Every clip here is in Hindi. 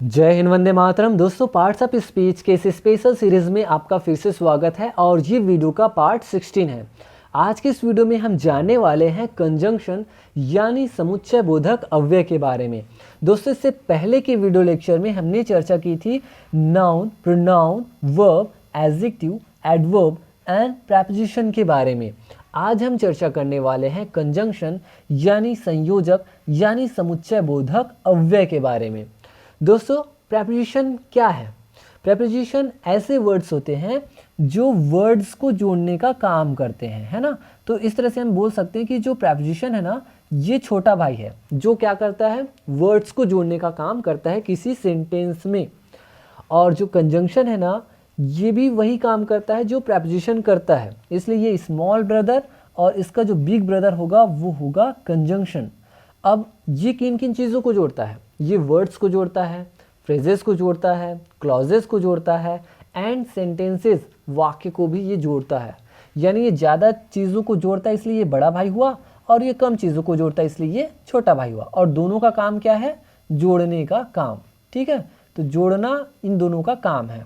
जय हिंद, वंदे मातरम। दोस्तों, पार्ट्स ऑफ स्पीच के इस स्पेशल सीरीज में आपका फिर से स्वागत है और ये वीडियो का पार्ट 16 है। आज के इस वीडियो में हम जानने वाले हैं कंजंक्शन यानी समुच्चय बोधक अव्यय के बारे में। दोस्तों, इससे पहले के वीडियो लेक्चर में हमने चर्चा की थी noun, pronoun, verb, adjective, adverb and preposition के बारे में। आज हम चर्चा करने वाले हैं कंजंक्शन यानी संयोजक यानी समुच्चय बोधक अव्यय के बारे में। दोस्तों, प्रेपोजिशन क्या है? प्रेपोजिशन ऐसे वर्ड्स होते हैं जो वर्ड्स को जोड़ने का काम करते हैं, है ना। तो इस तरह से हम बोल सकते हैं कि जो प्रेपोजिशन है ना, ये छोटा भाई है जो क्या करता है, वर्ड्स को जोड़ने का काम करता है किसी सेंटेंस में। और जो कंजंक्शन है ना, ये भी वही काम करता है जो प्रेपोजिशन करता है। इसलिए ये स्मॉल ब्रदर और इसका जो बिग ब्रदर होगा वो होगा कंजंक्शन। अब ये किन किन चीज़ों को जोड़ता है? ये वर्ड्स को जोड़ता है, फ्रेजेस को जोड़ता है, क्लॉजेस को जोड़ता है एंड सेंटेंसेस, वाक्य को भी ये जोड़ता है। यानी ये ज़्यादा चीज़ों को जोड़ता है इसलिए ये बड़ा भाई हुआ, और ये कम चीज़ों को जोड़ता है इसलिए ये छोटा भाई हुआ। और दोनों का काम क्या है? जोड़ने का काम। ठीक है, तो जोड़ना इन दोनों का काम है।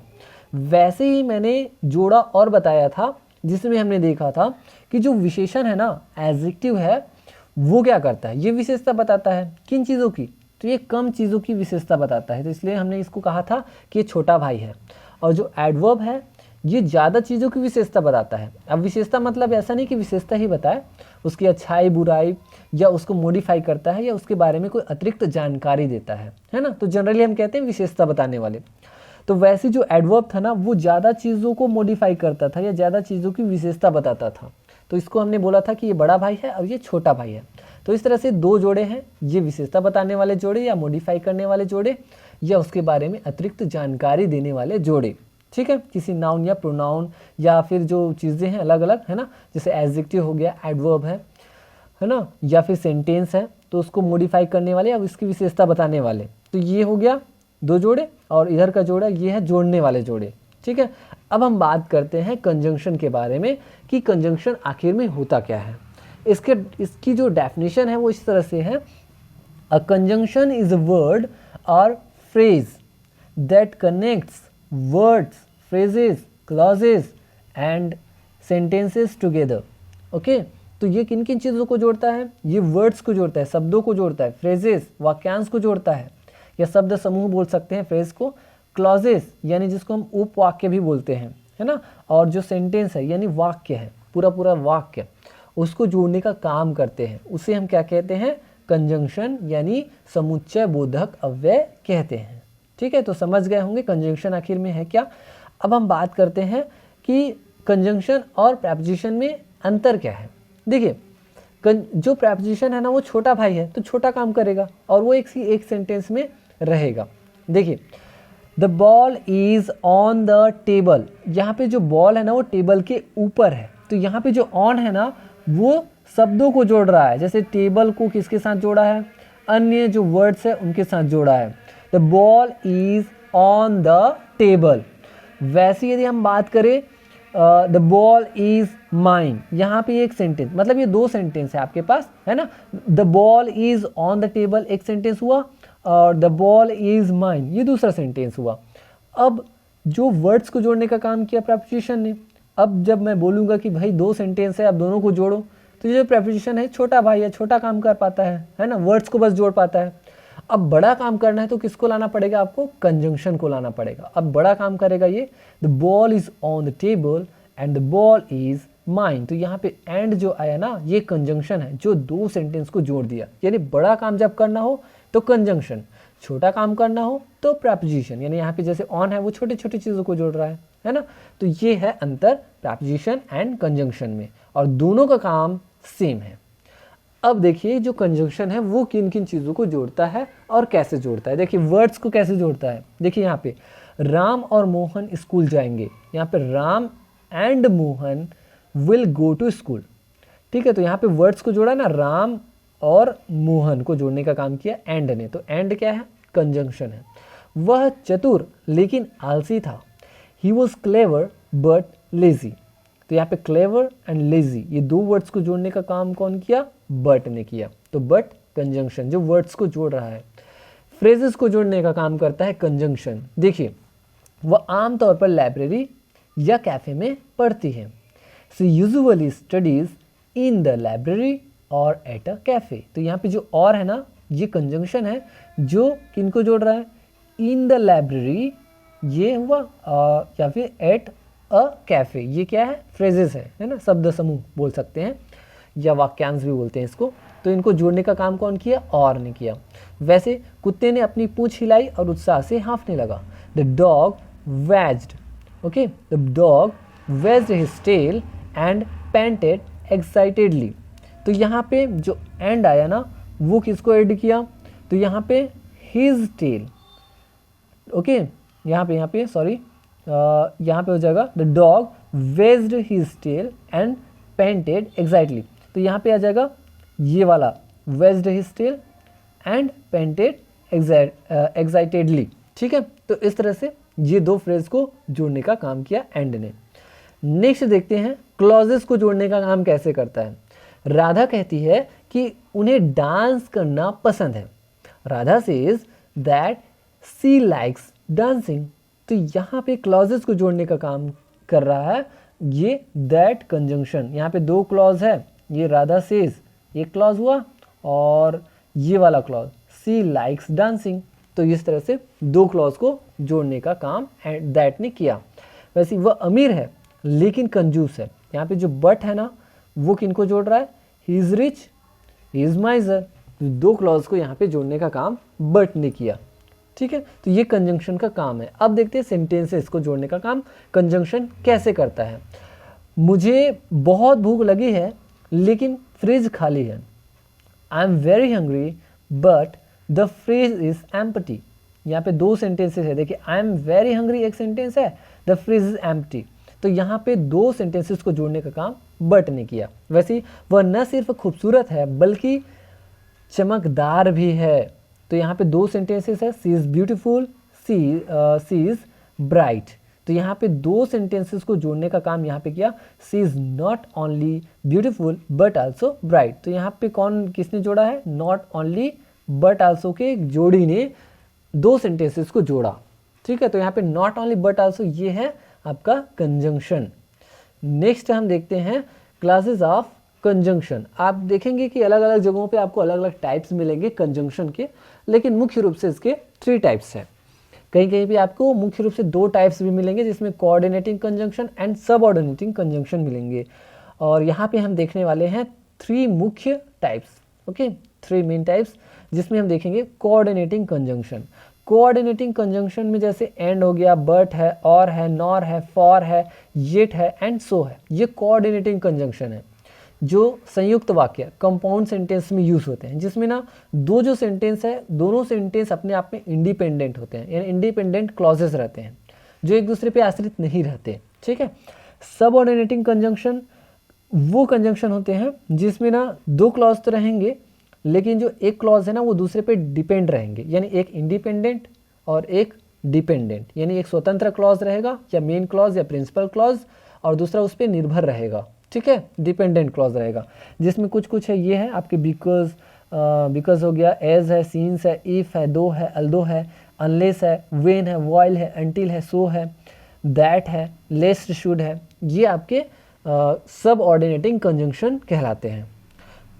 वैसे ही मैंने जोड़ा और बताया था जिसमें हमने देखा था कि जो विशेषण है ना, एडजेक्टिव है, वो क्या करता है? ये विशेषता बताता है किन चीज़ों की? तो ये कम चीज़ों की विशेषता बताता है, तो इसलिए हमने इसको कहा था कि ये छोटा भाई है। और जो एडवर्ब है ये ज़्यादा चीज़ों की विशेषता बताता है। अब विशेषता मतलब ऐसा नहीं कि विशेषता ही बताए, उसकी अच्छाई बुराई या उसको मॉडिफाई करता है या उसके बारे में कोई अतिरिक्त जानकारी देता है ना। तो जनरली हम कहते हैं विशेषता बताने वाले। तो वैसे जो एडवर्ब था ना, वो ज़्यादा चीज़ों को मॉडिफाई करता था या ज़्यादा चीज़ों की विशेषता बताता था। तो इसको हमने बोला था कि ये बड़ा भाई है और ये छोटा भाई है। तो इस तरह से दो जोड़े हैं, ये विशेषता बताने वाले जोड़े या मॉडिफाई करने वाले जोड़े या उसके बारे में अतिरिक्त जानकारी देने वाले जोड़े। ठीक है, किसी नाउन या प्रोनाउन या फिर जो चीज़ें हैं अलग अलग, है ना, जैसे एडजेक्टिव हो गया, एडवर्ब है ना, या फिर सेंटेंस है तो उसको मॉडिफाई करने वाले या उसकी विशेषता बताने वाले। तो ये हो गया दो जोड़े, और इधर का जोड़ा ये है जोड़ने वाले जोड़े। ठीक है, अब हम बात करते हैं कंजंक्शन के बारे में कि कंजंक्शन आखिर में होता क्या है। इसकी जो डेफिनेशन है वो इस तरह से है, a conjunction is a word और phrase that connects words, phrases, clauses and sentences together. Okay, तो ये किन किन चीज़ों को जोड़ता है? ये वर्ड्स को जोड़ता है, शब्दों को जोड़ता है, फ्रेजेस, वाक्यांश को जोड़ता है या शब्द समूह बोल सकते हैं फ्रेज को, क्लॉजेस यानी जिसको हम उपवाक्य भी बोलते हैं, है ना, और जो सेंटेंस है यानी वाक्य है, पूरा पूरा वाक्य, उसको जोड़ने का काम करते हैं। उसे हम क्या कहते हैं? कंजंक्शन यानी समुच्चय बोधक अव्यय कहते हैं। ठीक है, तो समझ गए होंगे कंजंक्शन आखिर में है क्या। अब हम बात करते हैं कि कंजंक्शन और प्रेपोजिशन में अंतर क्या है। देखिए, जो प्रेपोजिशन है ना, वो छोटा भाई है तो छोटा काम करेगा और वो एक सेंटेंस में रहेगा। देखिए, the ball is on the table, यहाँ पे जो बॉल है ना वो टेबल के ऊपर है, तो यहाँ पे जो ऑन है ना वो शब्दों को जोड़ रहा है। जैसे टेबल को किसके साथ जोड़ा है? अन्य जो वर्ड्स है उनके साथ जोड़ा है। The ball is on the table. वैसे यदि हम बात करें द बॉल इज माइन, यहाँ पे एक सेंटेंस, मतलब ये दो सेंटेंस है आपके पास, है ना। The ball is on the table एक सेंटेंस हुआ और द बॉल इज माइन ये दूसरा सेंटेंस हुआ। अब जो वर्ड्स को जोड़ने का काम किया प्रेपोजिशन ने। अब जब मैं बोलूँगा कि भाई दो सेंटेंस है, आप दोनों को जोड़ो, तो ये जो प्रेपोजिशन है छोटा भाई है, छोटा काम कर पाता है ना, वर्ड्स को बस जोड़ पाता है। अब बड़ा काम करना है तो किसको लाना पड़ेगा? आपको कंजंक्शन को लाना पड़ेगा। अब बड़ा काम करेगा ये, the ball is on the table and the ball is mine. तो यहाँ पे एंड जो आया ना, ये कंजंक्शन है जो दो सेंटेंस को जोड़ दिया। यानी बड़ा काम जब करना हो तो कंजंक्शन, छोटा काम करना हो तो प्रेपोजिशन। यानी यहाँ पे जैसे ऑन है वो छोटी छोटी चीज़ों को जोड़ रहा है ना। तो ये है अंतर प्रेपोजिशन एंड कंजंक्शन में, और दोनों का काम सेम है। अब देखिए, जो कंजंक्शन है वो किन किन चीज़ों को जोड़ता है और कैसे जोड़ता है। देखिए, वर्ड्स को कैसे जोड़ता है। देखिए यहाँ पे राम और मोहन स्कूल जाएंगे, यहाँ पे Ram and Mohan will go to school. ठीक है, तो यहाँ पे वर्ड्स को जोड़ा ना, राम और मोहन को जोड़ने का काम किया एंड ने। तो एंड क्या है? कंजंक्शन है। वह चतुर लेकिन आलसी था, he was clever but lazy. तो यहाँ पे क्लेवर एंड लेजी ये दो वर्ड्स को जोड़ने का काम कौन किया? बट ने किया। तो बट कंजंक्शन जो वर्ड्स को जोड़ रहा है। फ्रेजेस को जोड़ने का काम करता है कंजंक्शन। देखिए, वह आमतौर पर लाइब्रेरी या कैफ़े में पढ़ती है। She usually studies in the library और एट अ कैफ़े। तो यहाँ पे जो और है ना, ये कंजंक्शन है जो किनको जोड़ रहा है, इन द लाइब्रेरी ये हुआ, या फिर एट अ कैफ़े, ये क्या है, फ्रेजेस है ना, शब्द समूह बोल सकते हैं या वाक्यांश भी बोलते हैं इसको। तो इनको जोड़ने का काम कौन किया, और ने किया। वैसे कुत्ते ने अपनी पूंछ हिलाई और उत्साह से हाँफने लगा। The dog wagged, okay, the dog wagged his tail and panted excitedly. तो यहाँ पे जो एंड आया ना, वो किसको ऐड किया, तो यहाँ पे हिज टेल, ओके, यहाँ पे सॉरी, यहाँ पे हो जाएगा the dog wagged his tail and panted excitedly. तो यहाँ पे आ जाएगा ये वाला wagged his tail and panted excitedly. ठीक है, तो इस तरह से ये दो फ्रेज को जोड़ने का काम किया एंड ने। नेक्स्ट देखते हैं क्लॉजेस को जोड़ने का काम कैसे करता है। राधा कहती है कि उन्हें डांस करना पसंद है। Radha says that she likes dancing. तो यहाँ पे क्लॉजेस को जोड़ने का काम कर रहा है ये दैट कंजंक्शन। यहाँ पे दो क्लॉज है, ये राधा सेज एक क्लॉज हुआ और ये वाला क्लॉज सी लाइक्स डांसिंग। तो इस तरह से दो क्लॉज को जोड़ने का काम दैट ने किया। वैसे वह अमीर है लेकिन कंजूस है। यहाँ पे जो बट है ना, वो किनको जोड़ रहा है, he is rich, he is माइजर। दो क्लॉज को यहाँ पे जोड़ने का काम बट ने किया। ठीक है, तो ये कंजंक्शन का काम है। अब देखते हैं सेंटेंसेस को जोड़ने का काम कंजंक्शन कैसे करता है। मुझे बहुत भूख लगी है लेकिन फ्रिज खाली है। I am very hungry but the fridge is empty. यहाँ पे दो सेंटेंसेस है, देखिए आई एम वेरी हंग्री एक सेंटेंस है, द फ्रिज इज एम्प्टी। तो यहाँ पे दो सेंटेंसेस को जोड़ने का काम बट ने किया। वैसे वह न सिर्फ खूबसूरत है बल्कि चमकदार भी है। तो यहाँ पे दो सेंटेंसेस है, she is beautiful, she is bright. तो यहाँ पे दो सेंटेंसेस को जोड़ने का काम यहाँ पे किया, she is not only beautiful but also bright. तो यहाँ पे कौन किसने जोड़ा है, नॉट ओनली बट आल्सो के जोड़ी ने दो सेंटेंसेस को जोड़ा। ठीक है, तो यहाँ पे नॉट ओनली बट आल्सो ये है आपका कंजंक्शन। नेक्स्ट हम देखते हैं क्लासेस ऑफ कंजंक्शन। आप देखेंगे कि अलग अलग जगहों पे आपको अलग अलग टाइप्स मिलेंगे कंजंक्शन के, लेकिन मुख्य रूप से इसके 3 टाइप्स हैं। कहीं कहीं पे आपको मुख्य रूप से 2 टाइप्स भी मिलेंगे, जिसमें coordinating conjunction and subordinating conjunction मिलेंगे। और यहाँ पे हम देखने वाले हैं 3 मुख्य टाइप्स, ओके, 3 मेन टाइप्स, जिसमें हम देखेंगे कोऑर्डिनेटिंग कंजंक्शन। कोऑर्डिनेटिंग कंजंक्शन में जैसे एंड हो गया, बट है, और है, नॉर है, फॉर है, येट है एंड सो है, ये कोऑर्डिनेटिंग कंजंक्शन है जो संयुक्त वाक्य कंपाउंड सेंटेंस में यूज होते हैं, जिसमें ना दो जो सेंटेंस है दोनों सेंटेंस अपने आप में इंडिपेंडेंट होते हैं, यानी इंडिपेंडेंट क्लॉजेस रहते हैं जो एक दूसरे पे आश्रित नहीं रहते। ठीक है, सबऑर्डिनेटिंग कंजंक्शन वो कंजंक्शन होते हैं जिसमें ना 2 क्लॉज तो रहेंगे लेकिन जो एक क्लॉज है ना वो दूसरे पे डिपेंड रहेंगे, यानी एक इंडिपेंडेंट और एक डिपेंडेंट, यानी एक स्वतंत्र क्लॉज रहेगा या मेन क्लॉज या प्रिंसिपल क्लॉज, और दूसरा उस पर निर्भर रहेगा। ठीक है, डिपेंडेंट क्लॉज रहेगा, जिसमें कुछ कुछ है, ये है आपके बिकॉज हो गया, एज है, सीन्स है, इफ है, दो है, अल्दो है, अनलेस है, वेन है, वाइल है, अंटिल है, सो है, दैट है, लेस्ट शुड है, ये आपके सब ऑर्डिनेटिंग कंजंक्शन कहलाते हैं।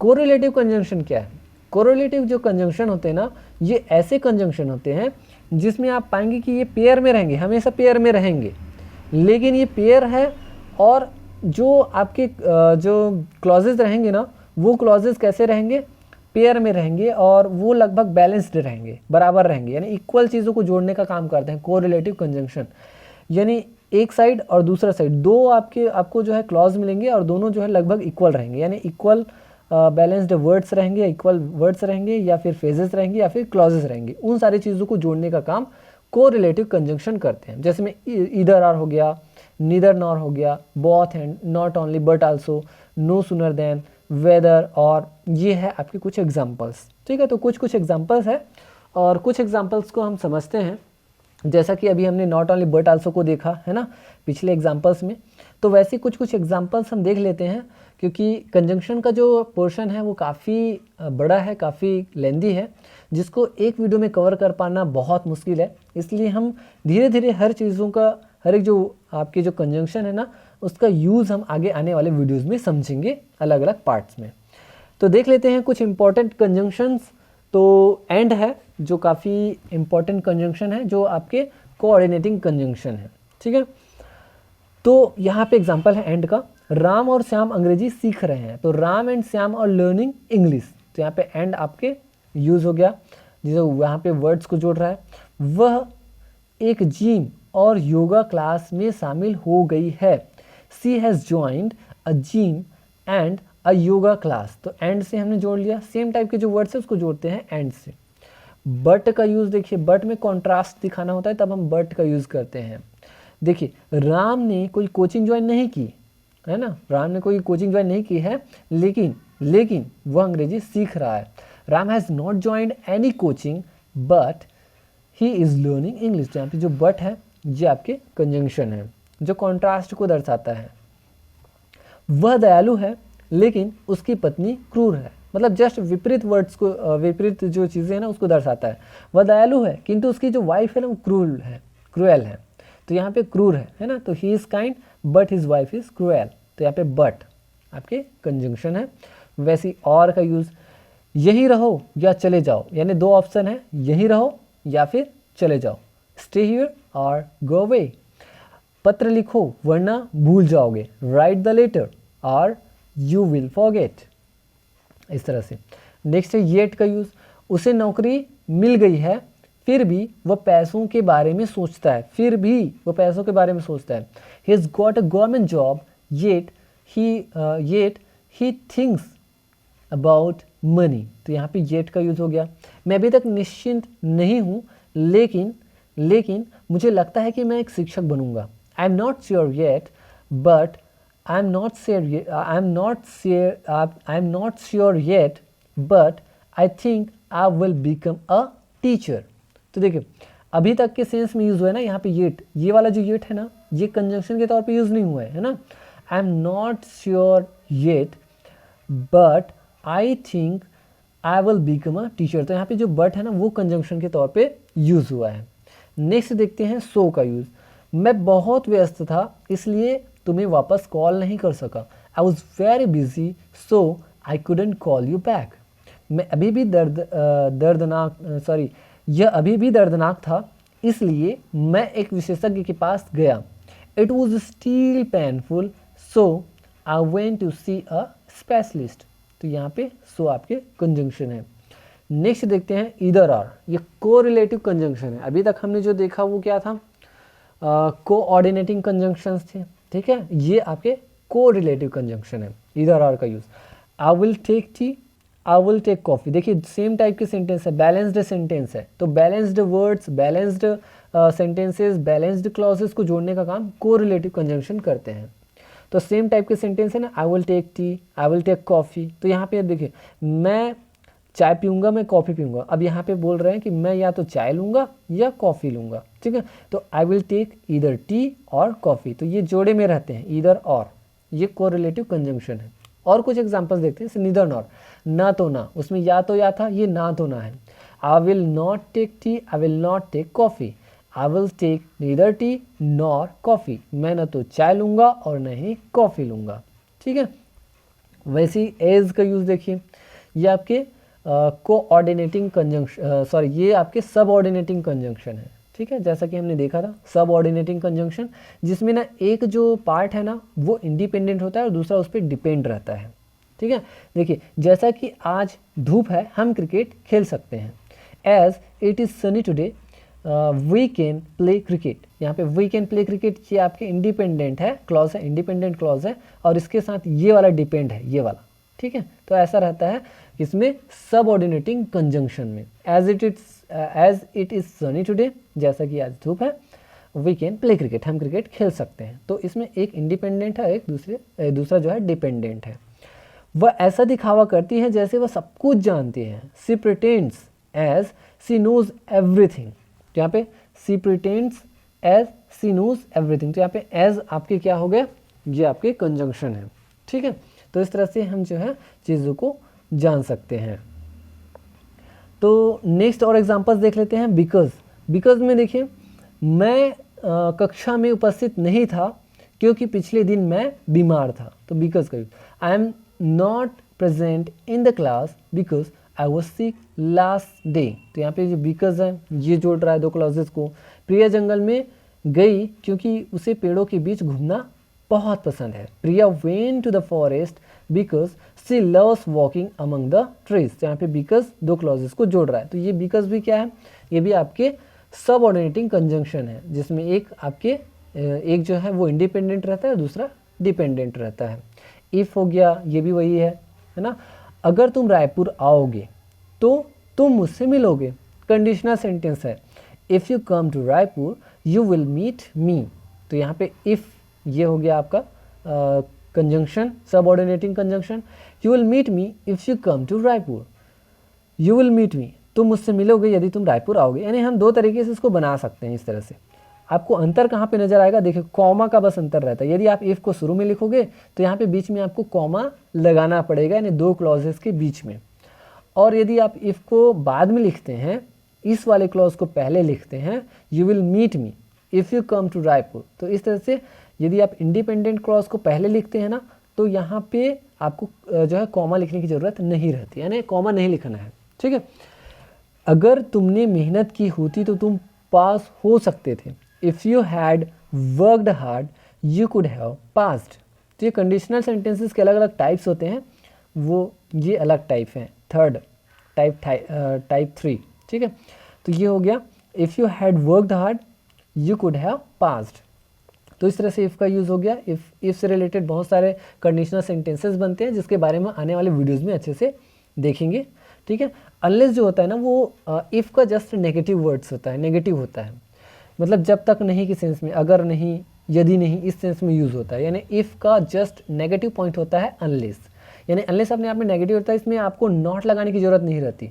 कोरिलेटिव कंजंक्शन क्या है? कोरिलेटिव जो कंजंक्शन होते हैं ना, ये ऐसे कंजंक्शन होते हैं जिसमें आप पाएंगे कि ये पेयर में रहेंगे, हमेशा पेयर में रहेंगे, लेकिन ये पेयर है और जो आपके जो क्लॉजेज रहेंगे ना वो क्लॉजेज कैसे रहेंगे, पेयर में रहेंगे और वो लगभग बैलेंस्ड रहेंगे, बराबर रहेंगे, यानी इक्वल चीज़ों को जोड़ने का काम करते हैं कोरिलेटिव कंजंक्शन। यानी एक साइड और दूसरा साइड दो आपको जो है क्लॉज मिलेंगे और दोनों जो है लगभग इक्वल रहेंगे, यानी इक्वल बैलेंस्ड वर्ड्स रहेंगे, इक्वल वर्ड्स रहेंगे, या फिर फेजेस रहेंगे, या फिर क्लॉजेस रहेंगे। उन सारी चीज़ों को जोड़ने का काम कोरिलेटिव कंजंक्शन करते हैं। जैसे में ईदर आर हो गया, नीदर नॉर हो गया, both and, not only but also, no sooner than, whether, और ये है आपके कुछ एग्जांपल्स। ठीक है, तो कुछ एग्जांपल्स है और कुछ एग्जांपल्स को हम समझते हैं। जैसा कि अभी हमने नॉट ओनली बट आल्सो को देखा है ना पिछले एग्जांपल्स में, तो वैसे कुछ एग्जांपल्स हम देख लेते हैं, क्योंकि कंजंक्शन का जो पोर्शन है वो काफ़ी बड़ा है, काफ़ी लेंदी है, जिसको एक वीडियो में कवर कर पाना बहुत मुश्किल है, इसलिए हम धीरे धीरे हर चीज़ों का, हर एक जो आपके जो कंजंक्शन है ना, उसका यूज़ हम आगे आने वाले वीडियोज़ में समझेंगे अलग अलग पार्ट्स में। तो देख लेते हैं कुछ इंपॉर्टेंट कंजंक्शंस। तो एंड है जो काफ़ी इंपॉर्टेंट कंजंक्शन है, जो आपके कोऑर्डिनेटिंग कंजंक्शन है, ठीक है। तो यहाँ पे एग्जांपल है एंड का, राम और श्याम अंग्रेजी सीख रहे हैं, तो Ram and Shyam are learning English. तो यहाँ पे एंड आपके यूज़ हो गया, जिसे वहाँ पे वर्ड्स को जोड़ रहा है। वह एक जिम और योगा क्लास में शामिल हो गई है, she has joined a gym and a yoga class. तो एंड से हमने जोड़ लिया, सेम टाइप के जो वर्ड्स है उसको जोड़ते हैं एंड से। बट का यूज़ देखिए, बट में कॉन्ट्रास्ट दिखाना होता है, तब हम बट का यूज़ करते हैं। देखिए, राम ने कोई कोचिंग ज्वाइन नहीं की है ना, राम ने कोई कोचिंग ज्वाइन नहीं की है, लेकिन वह अंग्रेजी सीख रहा है। Ram has not joined any coaching but he is learning English. तो यहाँ पे जो बट है ये आपके कंजंक्शन है जो कॉन्ट्रास्ट को दर्शाता है। वह दयालु है लेकिन उसकी पत्नी क्रूर है, मतलब जस्ट विपरीत वर्ड्स को, विपरीत जो चीज़ें हैं ना उसको दर्शाता है। वह दयालु है किंतु उसकी जो वाइफ है ना वो क्रूएल है। तो यहाँ पे क्रूर है ना, तो he is kind but his wife is cruel. तो यहाँ पे बट आपके कंजंक्शन है। वैसे और का यूज़, यहीं रहो या चले जाओ, यानी दो ऑप्शन है, यहीं रहो या फिर चले जाओ, स्टे हियर और गो अवे। पत्र लिखो वरना भूल जाओगे, राइट द लेटर और यू विल फॉरगेट, इस तरह से। नेक्स्ट है येट का यूज़, उसे नौकरी मिल गई है फिर भी वह पैसों के बारे में सोचता है, फिर भी वह पैसों के बारे में सोचता है। He has got a government job yet he thinks about money. तो यहाँ पे येट का यूज़ हो गया। मैं अभी तक निश्चिंत नहीं हूँ लेकिन मुझे लगता है कि मैं एक शिक्षक बनूंगा। I am not sure yet but I am not sure yet but I think I will become a teacher. तो देखिए, अभी तक के सेंस में यूज़ हुआ है ना यहाँ पे येट, ये वाला जो येट है ना ये कंजंक्शन के तौर पे यूज़ नहीं हुआ है ना। I am not sure yet but I think I will become a teacher. तो यहाँ पे जो बट है ना वो कंजंक्शन के तौर पे यूज़ हुआ है। नेक्स्ट देखते हैं सो का यूज़, मैं बहुत व्यस्त था इसलिए तुम्हें वापस कॉल नहीं कर सका। I was very busy so I couldn't call you back. मैं अभी भी यह अभी भी दर्दनाक था इसलिए मैं एक विशेषज्ञ के पास गया। It was still painful so I went to see a specialist. तो यहाँ पे सो आपके कंजंक्शन है। नेक्स्ट देखते हैं ईदर आर, ये कोरिलेटिव कंजंक्शन है। अभी तक हमने जो देखा वो क्या था, कोऑर्डिनेटिंग कंजंक्शंस थे, ठीक है। ये आपके कोरिलेटिव कंजंक्शन है, ईदर आर का use. I will take tea, I will take coffee. देखिए सेम टाइप के सेंटेंस है, बैलेंस्ड सेंटेंस है, तो balanced words, balanced sentences, balanced clauses को जोड़ने का काम कोरिलेटिव कंजंक्शन करते हैं। तो सेम टाइप के सेंटेंस है ना, I will take tea, I will take coffee. तो यहाँ पे देखिए, मैं चाय पीऊँगा, मैं कॉफ़ी पीऊँगा। अब यहाँ पे बोल रहे हैं कि मैं या तो चाय लूँगा या कॉफ़ी लूँगा, ठीक है। तो I will take either tea और कॉफ़ी, तो ये जोड़े में रहते हैं, ईदर और, ये कोरिलेटिव कंजंक्शन है। और कुछ एग्जांपल्स देखते हैं, नीदर नॉर, ना तो ना, उसमें या तो या था, ये ना तो ना है। I will not take tea, I will not take coffee, I will take neither tea nor coffee. मैं न तो चाय लूँगा और न ही कॉफ़ी लूँगा, ठीक है। वैसे ही एज का यूज़ देखिए, ये आपके कोऑर्डिनेटिंग कंजंक्शन, ये आपके सबऑर्डिनेटिंग कंजंक्शन है, ठीक है। जैसा कि हमने देखा था सबऑर्डिनेटिंग कंजंक्शन, जिसमें ना एक जो पार्ट है ना वो इंडिपेंडेंट होता है और दूसरा उस पर डिपेंड रहता है, ठीक है। देखिए जैसा कि आज धूप है हम क्रिकेट खेल सकते हैं। As it is sunny today we can play cricket. यहाँ पे वी कैन प्ले क्रिकेट, ये आपके इंडिपेंडेंट है, क्लॉज है, इंडिपेंडेंट क्लॉज है, और इसके साथ ये वाला डिपेंड है, ये वाला, ठीक है। तो ऐसा रहता है इसमें सबऑर्डिनेटिंग कंजंक्शन में। As it is sunny today, जैसा कि आज धूप है, वी कैन प्ले क्रिकेट, हम क्रिकेट खेल सकते हैं। तो इसमें एक इंडिपेंडेंट है, एक दूसरा जो है डिपेंडेंट है। वह ऐसा दिखावा करती है जैसे वह सब कुछ जानती है। सी प्रिटेंड्स एज सी नोज एवरीथिंग। तो यहाँ पे सी प्रिटेंड्स एज सी नोज एवरीथिंग, तो यहाँ पे एज आपके क्या हो गया, ये आपके कंजंक्शन है, ठीक है। तो इस तरह से हम जो है चीज़ों को जान सकते हैं। तो नेक्स्ट और एग्जांपल्स देख लेते हैं। बिकॉज में देखिए, मैं कक्षा में उपस्थित नहीं था क्योंकि पिछले दिन मैं बीमार था। तो बिकॉज का use, I am not present in the class because I was sick last day. तो यहाँ पे जो बिकॉज है ये जोड़ रहा है दो क्लॉजेस को। प्रिया जंगल में गई क्योंकि उसे पेड़ों के बीच घूमना बहुत पसंद है। Priya went to the forest because she loves walking among the trees. तो यहाँ पे बिकॉज दो क्लॉजेस को जोड़ रहा है। तो ये बिकॉज भी क्या है, ये भी आपके सबऑर्डिनेटिंग कंजंक्शन है, जिसमें एक आपके एक जो है वो इंडिपेंडेंट रहता है, दूसरा डिपेंडेंट रहता है। इफ हो गया, ये भी वही है ना। अगर तुम रायपुर आओगे तो तुम मुझसे मिलोगे, कंडीशनल सेंटेंस है। If you come to Raipur you will meet me. तो यहाँ पे इफ़ ये हो गया आपका conjunction, subordinating conjunction. You will meet me if you come to Raipur, you will meet me, तुम मुझसे मिलोगे यदि तुम रायपुर आओगे। यानी हम दो तरीके से इसको बना सकते हैं इस तरह से। आपको अंतर कहाँ पे नजर आएगा, देखिए कॉमा का बस अंतर रहता है। यदि आप इफ़ को शुरू में लिखोगे तो यहाँ पे बीच में आपको कॉमा लगाना पड़ेगा, यानी दो क्लॉजेस के बीच में। और यदि आप इफ़ को बाद में लिखते हैं, इस वाले क्लॉज को पहले लिखते हैं, you will meet me if you come to Raipur. तो इस तरह से यदि आप इंडिपेंडेंट क्लॉज को पहले लिखते हैं ना, तो यहाँ पे आपको जो है कॉमा लिखने की ज़रूरत नहीं रहती, यानी कॉमा नहीं लिखना है, ठीक है। अगर तुमने मेहनत की होती तो तुम पास हो सकते थे। If you had worked hard you could have passed. तो ये कंडीशनल सेंटेंसेस के अलग अलग टाइप्स होते हैं, वो ये अलग टाइप हैं, थर्ड टाइप 3, ठीक है। तो ये हो गया if you had worked hard you could have passed. तो इस तरह से इफ़ का यूज़ हो गया। इफ़ से रिलेटेड बहुत सारे कंडीशनल सेंटेंसेस बनते हैं, जिसके बारे में आने वाले वीडियोज़ में अच्छे से देखेंगे, ठीक है। अनलेस जो होता है ना, वो इफ़ का जस्ट नेगेटिव वर्ड्स होता है, नेगेटिव होता है, मतलब जब तक नहीं के सेंस में, अगर नहीं, यदि नहीं, इस सेंस में यूज़ होता है। यानी इफ़ का जस्ट नेगेटिव पॉइंट होता है अनलेस, यानी अनलेस अपने आप में नेगेटिव होता है, इसमें आपको नॉट लगाने की ज़रूरत नहीं रहती।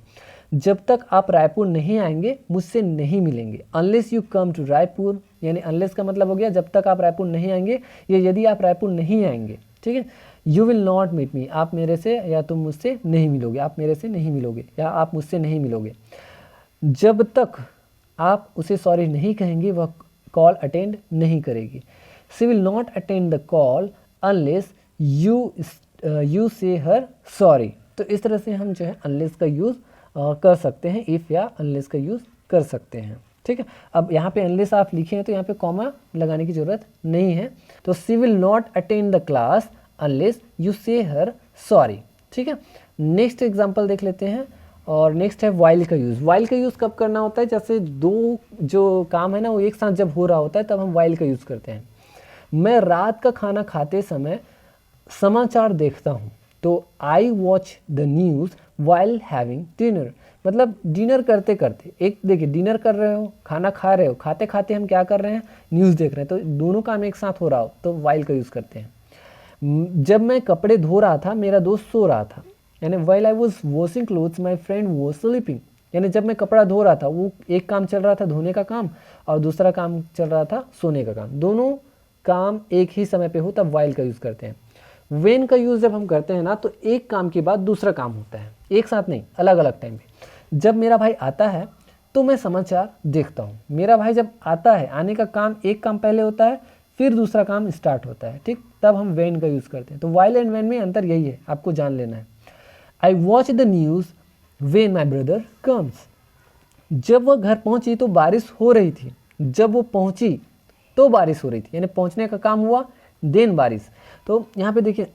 जब तक आप रायपुर नहीं आएंगे मुझसे नहीं मिलेंगे। Unless you come to Raipur, यानी अनलेस का मतलब हो गया जब तक आप रायपुर नहीं आएंगे, या यदि आप रायपुर नहीं आएंगे, ठीक है। You will not meet me, आप मेरे से या तुम मुझसे नहीं मिलोगे, आप मेरे से नहीं मिलोगे या आप मुझसे नहीं मिलोगे। जब तक आप उसे सॉरी नहीं कहेंगे वह कॉल अटेंड नहीं करेगी। She will not attend the call unless you से हर सॉरी। तो इस तरह से हम जो है अनलेस का यूज़ कर सकते हैं, इफ़ या अनलेस का यूज़ कर सकते हैं, ठीक है। अब यहाँ पे अनलेस आप लिखे हैं तो यहाँ पे कॉमा लगाने की ज़रूरत नहीं है। तो she will not attend the class unless you से हर सॉरी, ठीक है। नेक्स्ट एग्जाम्पल देख लेते हैं, और नेक्स्ट है वाइल का यूज़। वाइल का यूज़ कब करना होता है, जैसे दो जो काम है ना वो एक साथ जब हो रहा होता है तब हम वाइल का यूज़ करते हैं। मैं रात का खाना खाते समय समाचार देखता हूँ, तो I watch the news while having dinner. मतलब डिनर करते करते, एक देखिए डिनर कर रहे हो, खाना खा रहे हो, खाते खाते हम क्या कर रहे हैं, न्यूज़ देख रहे हैं। तो दोनों काम एक साथ हो रहा हो तो वाइल का यूज़ करते हैं। जब मैं कपड़े धो रहा था मेरा दोस्त सो रहा था, यानी while I was washing clothes my friend was sleeping. यानी जब मैं कपड़ा धो रहा था, वो एक काम चल रहा था धोने का काम, और दूसरा काम चल रहा था सोने का काम। दोनों काम एक ही समय पे हो तब वाइल का यूज़ करते हैं। वेन का यूज़ जब हम करते हैं ना, तो एक काम के बाद दूसरा काम होता है, एक साथ नहीं, अलग अलग टाइम पे। जब मेरा भाई आता है तो मैं समाचार देखता हूँ। मेरा भाई जब आता है, आने का काम, एक काम पहले होता है फिर दूसरा काम स्टार्ट होता है, ठीक, तब हम वेन का यूज़ करते हैं। तो वाइल एंड वेन में अंतर यही है, आपको जान लेना है। I watch the news when my brother comes. जब वह घर पहुंची तो बारिश हो रही थी, जब वो पहुंची तो बारिश हो रही थी, यानी पहुंचने का काम हुआ देन बारिश। तो यहाँ पे देखिए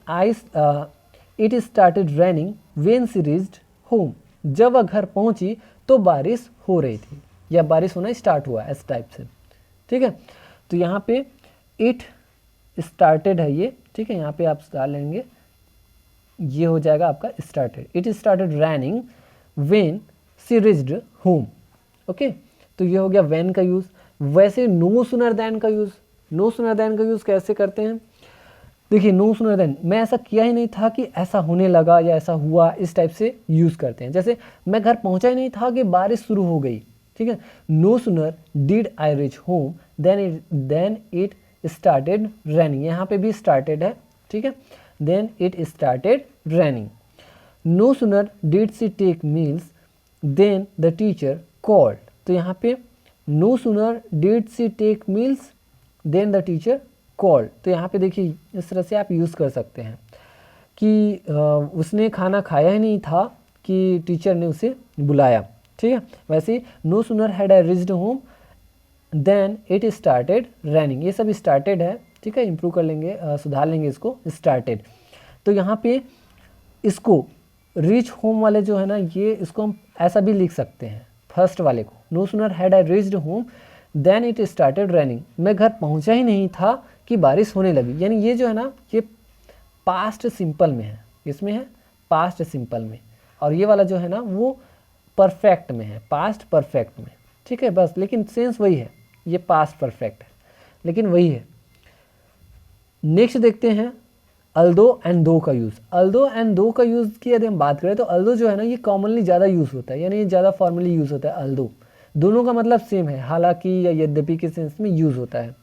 it started raining when she reached home. जब वह घर पहुंची तो बारिश हो रही थी, या बारिश होना स्टार्ट हुआ इस टाइप से, ठीक है। तो यहाँ पे इट स्टार्टेड है ये, ठीक है, यहाँ पे आप डाल लेंगे, ये हो जाएगा आपका started. It started raining when she reached home, okay. तो ये हो गया वेन का यूज़। वैसे नो सूनर दैन का यूज़, नो सूनर दैन का यूज़ कैसे करते हैं, देखिए नो सूनर देन, मैं ऐसा किया ही नहीं था कि ऐसा होने लगा या ऐसा हुआ, इस टाइप से यूज़ करते हैं। जैसे मैं घर पहुंचा ही नहीं था कि बारिश शुरू हो गई, ठीक है। No sooner did I reach home then it started raining, यहाँ पे भी स्टार्टेड है, ठीक है, then it started raining. No sooner did she take meals then the teacher called. तो यहाँ पे no sooner did she take meals then the teacher called. तो यहाँ पे देखिए इस तरह से आप यूज़ कर सकते हैं कि उसने खाना खाया ही नहीं था कि टीचर ने उसे बुलाया। ठीक है, वैसे no sooner had I reached home then it started raining, ये सब स्टार्टेड है। ठीक है, इम्प्रूव कर लेंगे, सुधार लेंगे इसको, स्टार्टेड। तो यहाँ पे इसको रीच होम वाले जो है ना, ये इसको हम ऐसा भी लिख सकते हैं, फर्स्ट वाले को, no sooner had I reached home then it started raining, मैं घर पहुँचा ही नहीं था कि बारिश होने लगी। यानी ये जो है ना, ये पास्ट सिंपल में है, इसमें है पास्ट सिंपल में, और ये वाला जो है ना वो परफेक्ट में है, पास्ट परफेक्ट में। ठीक है, बस लेकिन सेंस वही है, ये पास्ट परफेक्ट है लेकिन वही है। नेक्स्ट देखते हैं अल्दो एंड दो का यूज़। अल्दो एंड दो का यूज़ की यदि हम बात करें तो अल्दो जो है ना, ये कॉमनली ज़्यादा यूज़ होता है, यानी ये ज़्यादा फॉर्मली यूज़ होता है अल्दो। दोनों का मतलब सेम है, हालांकि या यद्यपि के सेंस में यूज़ होता है।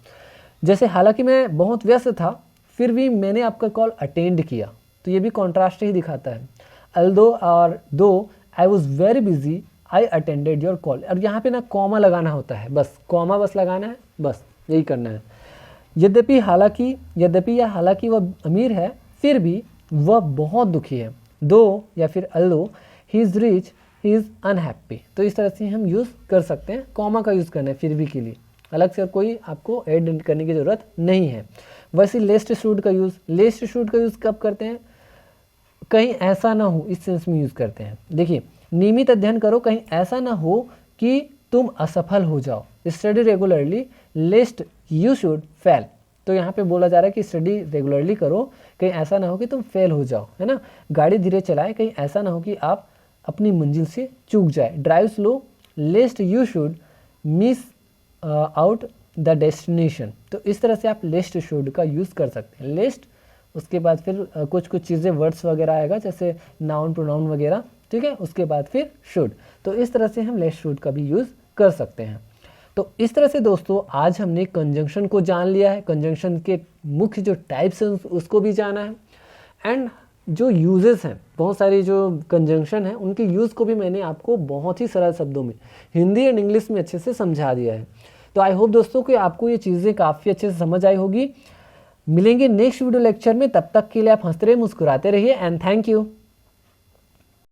जैसे हालांकि मैं बहुत व्यस्त था फिर भी मैंने आपका कॉल अटेंड किया, तो ये भी कॉन्ट्रास्ट ही दिखाता है। अल्दो और दो I was very busy I attended your call. और यहाँ पे ना कॉमा लगाना होता है, बस कॉमा बस लगाना है, बस यही करना है। यद्यपि या हालांकि वह अमीर है फिर भी वह बहुत दुखी है। दो या फिर although he is rich he is unhappy. तो इस तरह से हम यूज़ कर सकते हैं, कॉमा का यूज़ करना है फिर भी के लिए, अलग से कोई आपको ऐड करने की ज़रूरत नहीं है। वैसे लेस्ट शुड का यूज़ कब करते हैं, कहीं ऐसा ना हो इस सेंस में यूज़ करते हैं। देखिए, नियमित अध्ययन करो, कहीं ऐसा ना हो कि तुम असफल हो जाओ। Study regularly लेस्ट you should fail. तो यहाँ पे बोला जा रहा है कि स्टडी रेगुलरली करो, कहीं ऐसा ना हो कि तुम फेल हो जाओ, है ना। गाड़ी धीरे चलाए, कहीं ऐसा ना हो कि आप अपनी मंजिल से चूक जाए। Drive slow लेस्ट you should miss out the destination. तो इस तरह से आप लेस्ट शुड का यूज़ कर सकते हैं। लेस्ट, उसके बाद फिर कुछ चीज़ें वर्ड्स वगैरह आएगा जैसे नाउन प्रोनाउन वगैरह, ठीक है, उसके बाद फिर शुड। तो इस तरह से हम लेस्ट शुड का भी यूज़ कर सकते हैं। तो इस तरह से दोस्तों आज हमने कंजंक्शन को जान लिया है, कंजंक्शन के मुख्य जो टाइप्स हैं उसको भी जाना है, एंड जो यूजेस हैं, बहुत सारी जो कंजंक्शन है उनके यूज़ को भी मैंने आपको बहुत ही सरल शब्दों में हिंदी एंड इंग्लिश में अच्छे से समझा दिया है। तो आई होप दोस्तों कि आपको ये चीज़ें काफ़ी अच्छे से समझ आई होगी। मिलेंगे नेक्स्ट वीडियो लेक्चर में, तब तक के लिए आप हंसते रहिए, मुस्कुराते रहिए, एंड थैंक यू।